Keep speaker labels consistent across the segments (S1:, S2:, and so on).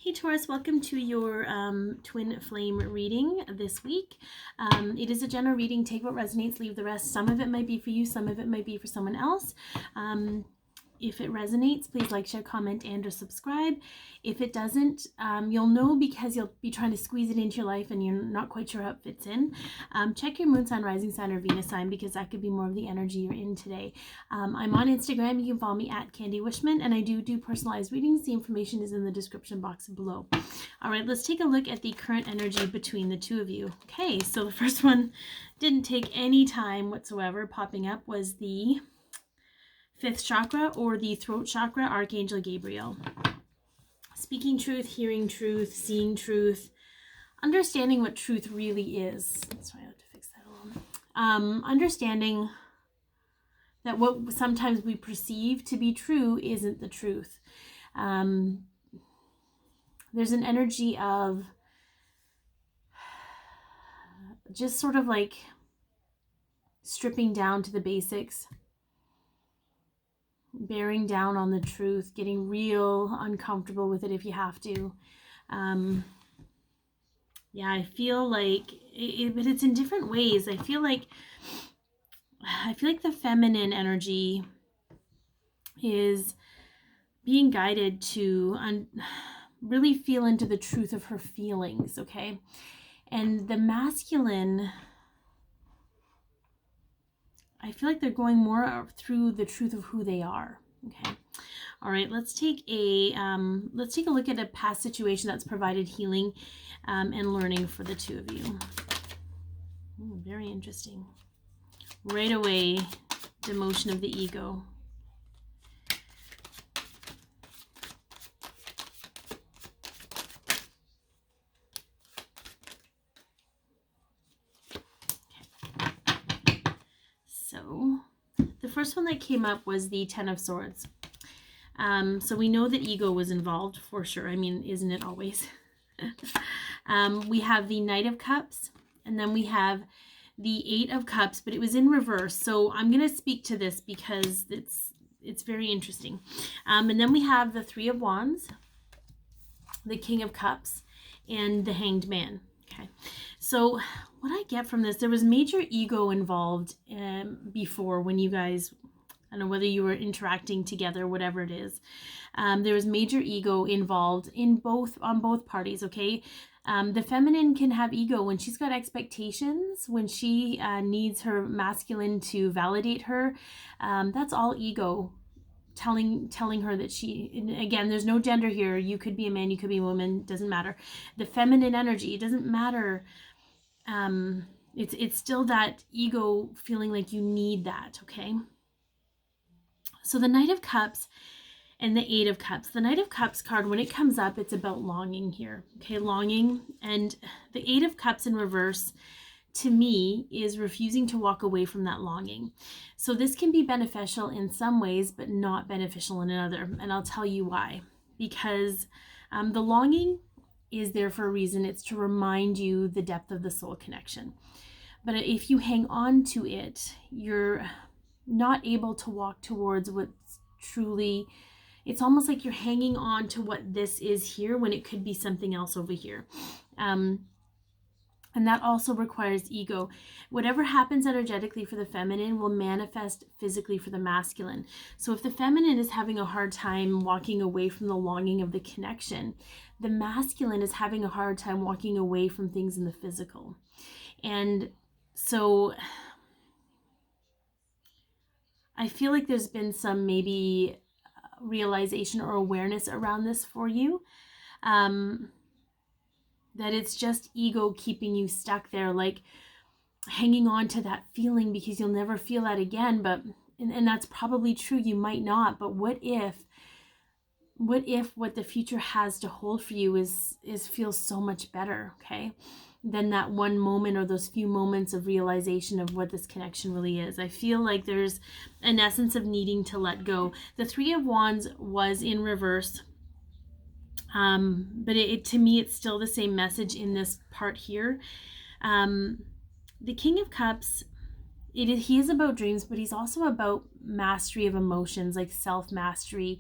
S1: Hey Taurus, welcome to your twin flame reading this week. It is a general reading. Take what resonates, leave the rest. Some of it might be for you, some of it might be for someone else. If it resonates, please like, share, comment, and or subscribe. If it doesn't, you'll know because you'll be trying to squeeze it into your life and you're not quite sure how it fits in. Check your moon sign, rising sign, or Venus sign because that could be more of the energy you're in today. I'm on Instagram. You can follow me at Candy Wishman, and I do personalized readings. The information is in the description box below. All right, let's take a look at the current energy between the two of you. Okay, so the first one didn't take any time whatsoever. Popping up was the 5th chakra, or the throat chakra, Archangel Gabriel. Speaking truth, hearing truth, seeing truth, understanding what truth really is. Sorry, I have to fix that alone. Understanding that what sometimes we perceive to be true isn't the truth. There's an energy of just sort of like stripping down to the basics, bearing down on the truth, getting real uncomfortable with it if you have to. Yeah, I feel like but it's in different ways. I feel like the feminine energy is being guided to really feel into the truth of her feelings, okay? And the masculine, I feel like they're going more through the truth of who they are. Okay. All right. Let's take a look at a past situation that's provided healing and learning for the two of you. Ooh, very interesting. Right away, demotion of the ego. So the first one that came up was the 10 of Swords. So we know that ego was involved for sure. I mean, isn't it always? We have the Knight of Cups, and then we have the 8 of Cups, but it was in reverse. So I'm going to speak to this because it's very interesting. And then we have the 3 of Wands, the King of Cups, and the Hanged Man. Okay, so what I get from this, there was major ego involved before when you guys, I don't know whether you were interacting together, whatever it is. There was major ego involved on both parties, okay? The feminine can have ego when she's got expectations, when she needs her masculine to validate her. That's all ego telling her that again, there's no gender here. You could be a man, you could be a woman, doesn't matter. The feminine energy, it doesn't matter. It's still that ego feeling like you need that, okay? So the Knight of Cups and the 8 of Cups. The Knight of Cups card, when it comes up, it's about longing here, okay? Longing. And the 8 of Cups in reverse, to me, is refusing to walk away from that longing. So this can be beneficial in some ways, but not beneficial in another. And I'll tell you why. Because the longing is there for a reason. It's to remind you the depth of the soul connection. But if you hang on to it, you're not able to walk towards what's truly, it's almost like you're hanging on to what this is here when it could be something else over here. And that also requires ego. Whatever happens energetically for the feminine will manifest physically for the masculine. So if the feminine is having a hard time walking away from the longing of the connection, the masculine is having a hard time walking away from things in the physical. And so I feel like there's been some maybe realization or awareness around this for you, that it's just ego keeping you stuck there, like hanging on to that feeling because you'll never feel that again. But and that's probably true, you might not, but what if what the future has to hold for you is feels so much better, okay, than that one moment or those few moments of realization of what this connection really is. I feel like there's an essence of needing to let go. The 3 of Wands was in reverse, but to me, it's still the same message in this part here. The King of Cups, he is about dreams, but he's also about mastery of emotions, like self-mastery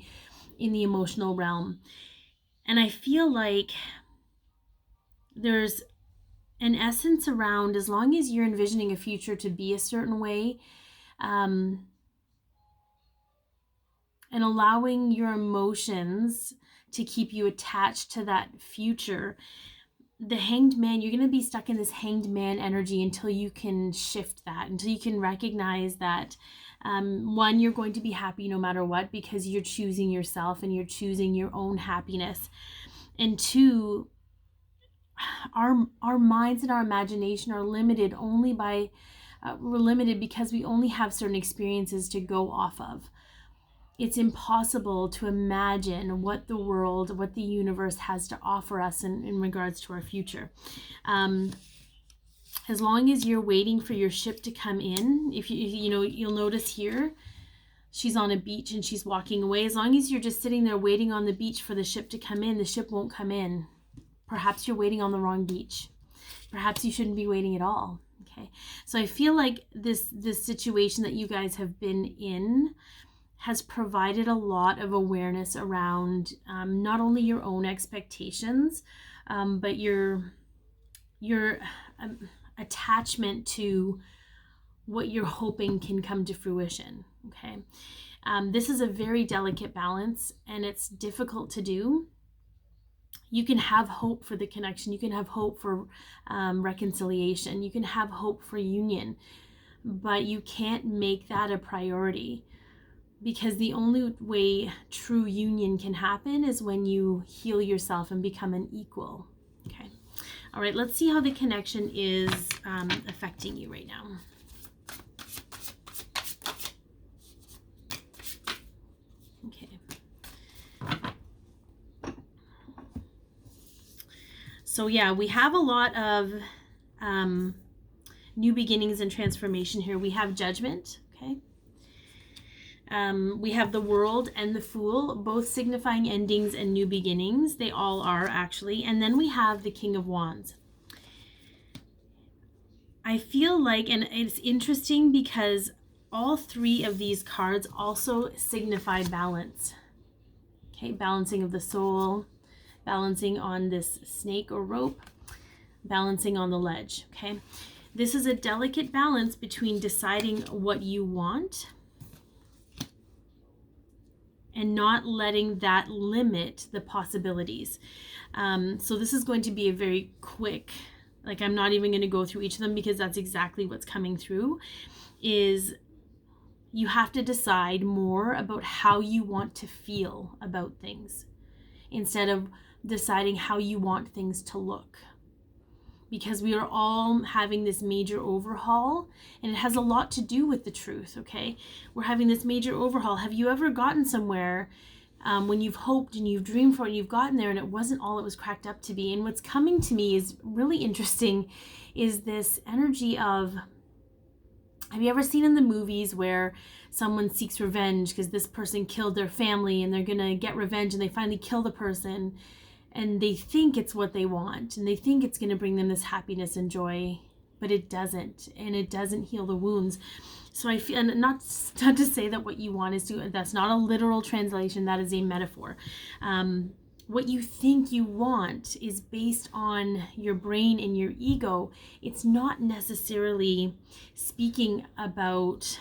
S1: in the emotional realm. And I feel like there's an essence around, as long as you're envisioning a future to be a certain way, and allowing your emotions to keep you attached to that future, the hanged man, you're going to be stuck in this hanged man energy until you can shift that, until you can recognize that, one, you're going to be happy no matter what, because you're choosing yourself and you're choosing your own happiness. And two, our minds and our imagination are limited only by, we're limited because we only have certain experiences to go off of. It's impossible to imagine what the world, what the universe has to offer us in regards to our future. As long as you're waiting for your ship to come in, if you know, you'll notice here, she's on a beach and she's walking away. As long as you're just sitting there waiting on the beach for the ship to come in, the ship won't come in. Perhaps you're waiting on the wrong beach. Perhaps you shouldn't be waiting at all. Okay. So I feel like this situation that you guys have been in has provided a lot of awareness around, not only your own expectations, but your attachment to what you're hoping can come to fruition. Okay. This is a very delicate balance, and it's difficult to do. You can have hope for the connection. You can have hope for reconciliation. You can have hope for union, but you can't make that a priority, because the only way true union can happen is when you heal yourself and become an equal. Okay. All right, let's see how the connection is affecting you right now. Okay. So yeah, we have a lot of new beginnings and transformation here. We have Judgment, okay? We have the World and the Fool, both signifying endings and new beginnings. They all are, actually. And then we have the King of Wands. I feel like, and it's interesting because all three of these cards also signify balance. Okay, balancing of the soul, balancing on this snake or rope, balancing on the ledge. Okay, this is a delicate balance between deciding what you want and not letting that limit the possibilities. So this is going to be a very quick, like, I'm not even going to go through each of them because that's exactly what's coming through, is you have to decide more about how you want to feel about things instead of deciding how you want things to look. Because we are all having this major overhaul, and it has a lot to do with the truth, okay? We're having this major overhaul. Have you ever gotten somewhere when you've hoped and you've dreamed for it and you've gotten there and it wasn't all it was cracked up to be? And what's coming to me is really interesting, is this energy of, have you ever seen in the movies where someone seeks revenge because this person killed their family and they're gonna get revenge, and they finally kill the person, and they think it's what they want, and they think it's going to bring them this happiness and joy, but it doesn't, and it doesn't heal the wounds. So I feel, and not to say that what you want is to, that's not a literal translation, that is a metaphor. What you think you want is based on your brain and your ego. It's not necessarily speaking about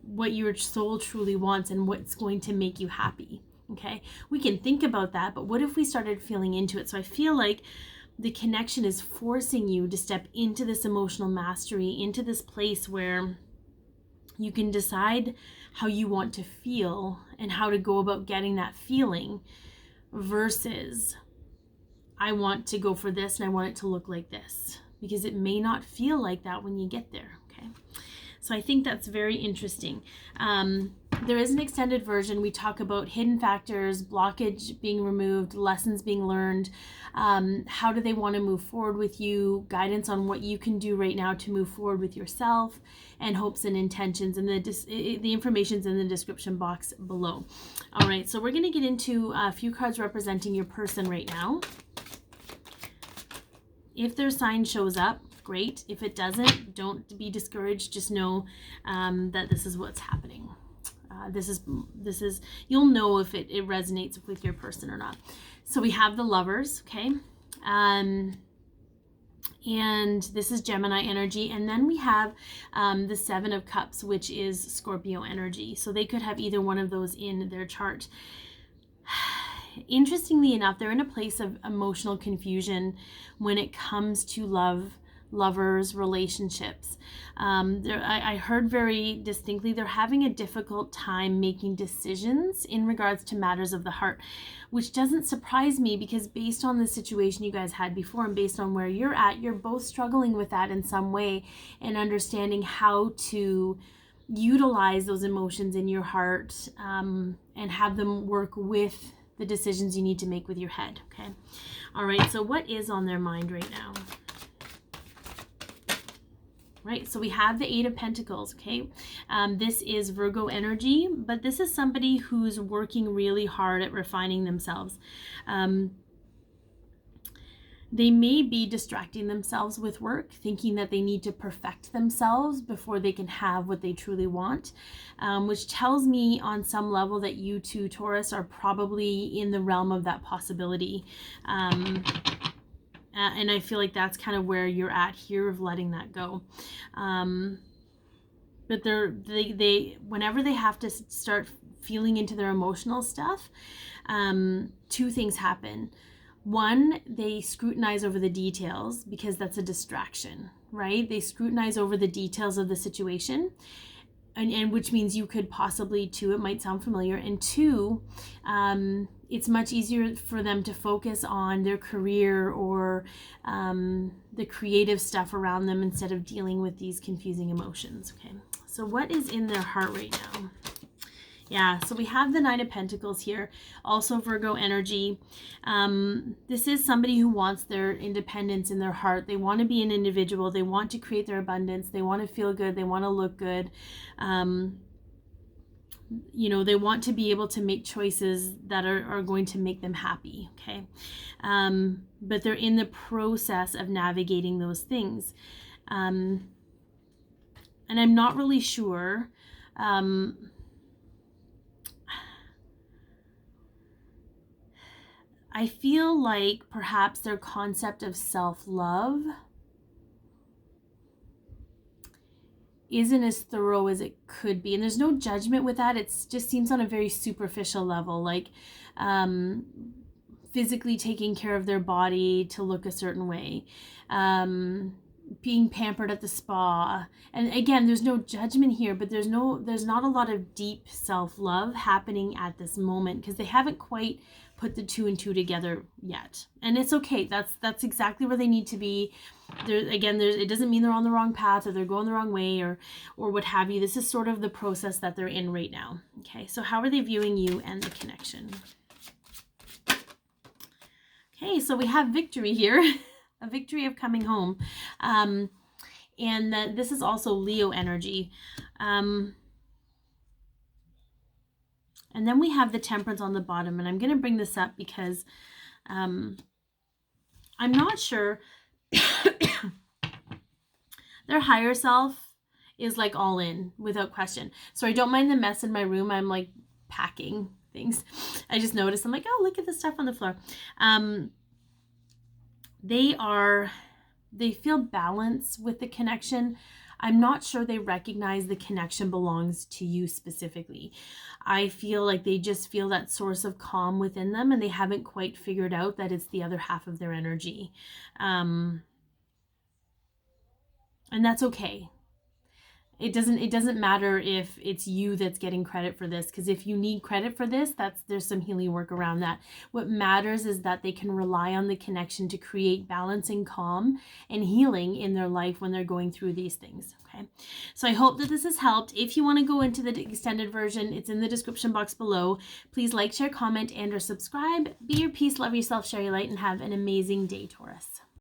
S1: what your soul truly wants and what's going to make you happy. Okay, we can think about that, but what if we started feeling into it? So I feel like the connection is forcing you to step into this emotional mastery, into this place where you can decide how you want to feel and how to go about getting that feeling, versus I want to go for this and I want it to look like this, because it may not feel like that when you get there. Okay, so I think that's very interesting. There is an extended version. We talk about hidden factors, blockage being removed, lessons being learned, how do they want to move forward with you, guidance on what you can do right now to move forward with yourself, and hopes and intentions. And the information's in the description box below. All right, so we're going to get into a few cards representing your person right now. If their sign shows up, great. If it doesn't, don't be discouraged. Just know that this is what's happening. This is you'll know if it resonates with your person or not. So we have the Lovers, okay? And this is Gemini energy. And then we have the Seven of Cups, which is Scorpio energy. So they could have either one of those in their chart. Interestingly enough, they're in a place of emotional confusion when it comes to lovers, relationships. I heard very distinctly they're having a difficult time making decisions in regards to matters of the heart, which doesn't surprise me, because based on the situation you guys had before and based on where you're at, you're both struggling with that in some way and understanding how to utilize those emotions in your heart and have them work with the decisions you need to make with your head. Okay. All right. So what is on their mind right now? Right, so we have the Eight of Pentacles, okay? This is Virgo energy, but this is somebody who's working really hard at refining themselves. They may be distracting themselves with work, thinking that they need to perfect themselves before they can have what they truly want, which tells me on some level that you two, Taurus, are probably in the realm of that possibility. And I feel like that's kind of where you're at here, of letting that go. But they whenever they have to start feeling into their emotional stuff, two things happen. One, they scrutinize over the details because that's a distraction, right? They scrutinize over the details of the situation, and which means you could possibly, two, it might sound familiar, and two, it's much easier for them to focus on their career or the creative stuff around them instead of dealing with these confusing emotions. Okay, so what is in their heart right now? Yeah, so we have the Nine of Pentacles here, also Virgo energy. This is somebody who wants their independence in their heart. They want to be an individual. They want to create their abundance. They want to feel good. They want to look good. You know, they want to be able to make choices that are going to make them happy, okay? But they're in the process of navigating those things. And I'm not really sure. I feel like perhaps their concept of self-love isn't as thorough as it could be. And there's no judgment with that. It just seems on a very superficial level, like physically taking care of their body to look a certain way, being pampered at the spa. And again, there's no judgment here, but there's not a lot of deep self-love happening at this moment because they haven't quite put the two and two together yet. And it's okay. That's exactly where they need to be. It doesn't mean they're on the wrong path or they're going the wrong way or what have you. This is sort of the process that they're in right now. Okay, so how are they viewing you and the connection? Okay, so we have victory here. A victory of coming home. This is also Leo energy. And then we have the Temperance on the bottom. And I'm going to bring this up because I'm not sure. Their higher self is like all in without question. So I don't mind the mess in my room. I'm like packing things. I just noticed. I'm like, oh, look at the stuff on the floor. They feel balance with the connection. I'm not sure they recognize the connection belongs to you specifically. I feel like they just feel that source of calm within them and they haven't quite figured out that it's the other half of their energy. And that's okay. It doesn't matter if it's you that's getting credit for this, because if you need credit for this, there's some healing work around that. What matters is that they can rely on the connection to create balance and calm and healing in their life when they're going through these things. Okay, so I hope that this has helped. If you want to go into the extended version, it's in the description box below. Please like, share, comment, and/or subscribe. Be your peace, love yourself, share your light, and have an amazing day, Taurus.